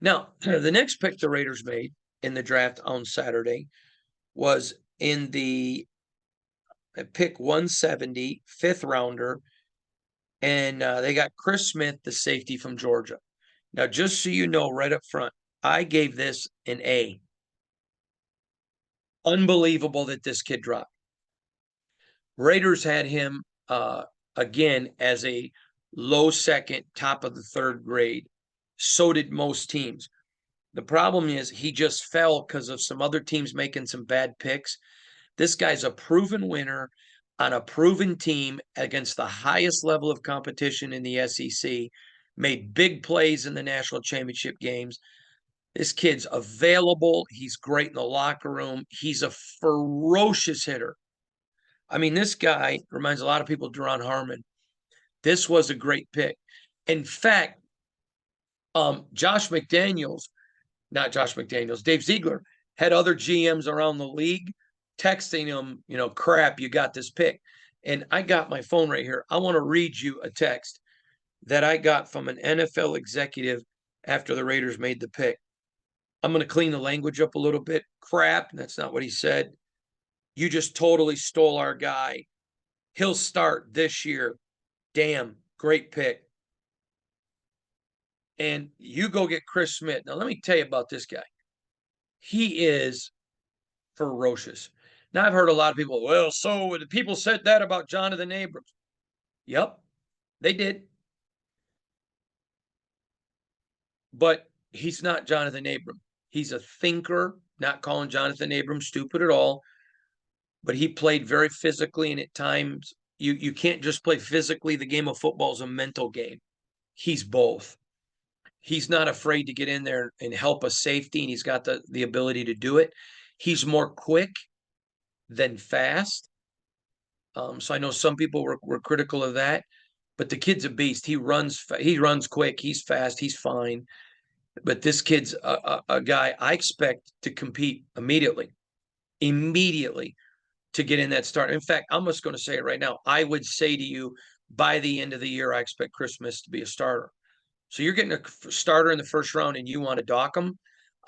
Now, the next pick the Raiders made in the draft on Saturday was in the pick 170, fifth rounder, and they got Chris Smith, the safety from Georgia. Now, just so you know, right up front, I gave this an A. Unbelievable that this kid dropped. Raiders had him again as a low second, top of the third grade. So did most teams. The problem is he just fell because of some other teams making some bad picks. This guy's a proven winner on a proven team against the highest level of competition in the SEC, made big plays in the national championship games. This kid's available. He's great in the locker room. He's a ferocious hitter. I mean, this guy reminds a lot of people of Duron Harmon. This was a great pick. In fact, Josh McDaniels, not Josh McDaniels, Dave Ziegler had other GMs around the league texting him, crap, you got this pick. And I got my phone right here. I want to read you a text that I got from an NFL executive after the Raiders made the pick. I'm going to clean the language up a little bit. Crap, that's not what he said. You just totally stole our guy. He'll start this year. Damn, great pick. And you go get Chris Smith. Now, let me tell you about this guy. He is ferocious. Now, I've heard a lot of people, well, so the people said that about Jonathan Abrams. Yep, they did. But he's not Jonathan Abrams. He's a thinker, not calling Jonathan Abrams stupid at all. But he played very physically, and at times you can't just play physically. The game of football is a mental game. He's both. He's not afraid to get in there and help a safety, and he's got the ability to do it. He's more quick than fast. So I know some people were critical of that, but the kid's a beast. He runs quick. He's fast. He's fine. But this kid's a guy I expect to compete immediately to get in that start. In fact, I'm just going to say it right now. I would say to you, by the end of the year, I expect Chris Smith to be a starter. So you're getting a starter in the first round and you want to dock him?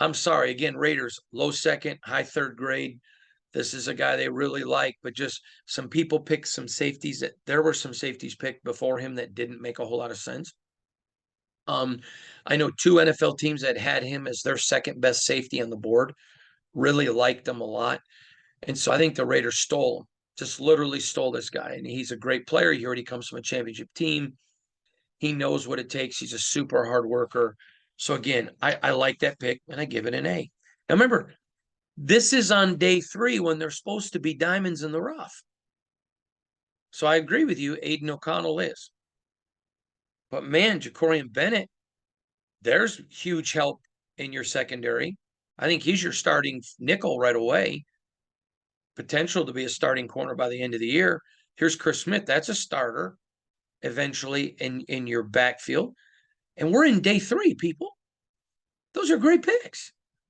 I'm sorry. Again, Raiders, low second, high third grade. This is a guy they really like, but just some people picked some safeties that there were some safeties picked before him that didn't make a whole lot of sense. I know two NFL teams that had him as their second best safety on the board, really liked him a lot. And so I think the Raiders stole him, just literally stole this guy. And he's a great player. He already comes from a championship team. He knows what it takes. He's a super hard worker. So again, I like that pick and I give it an A. Now remember, this is on day 3 when they're supposed to be diamonds in the rough. So I agree with you, Aiden O'Connell is. But man, Jacorian Bennett, there's huge help in your secondary. I think he's your starting nickel right away. Potential to be a starting corner by the end of the year. Here's Chris Smith. That's a starter eventually in your backfield. And we're in day 3, people. Those are great picks.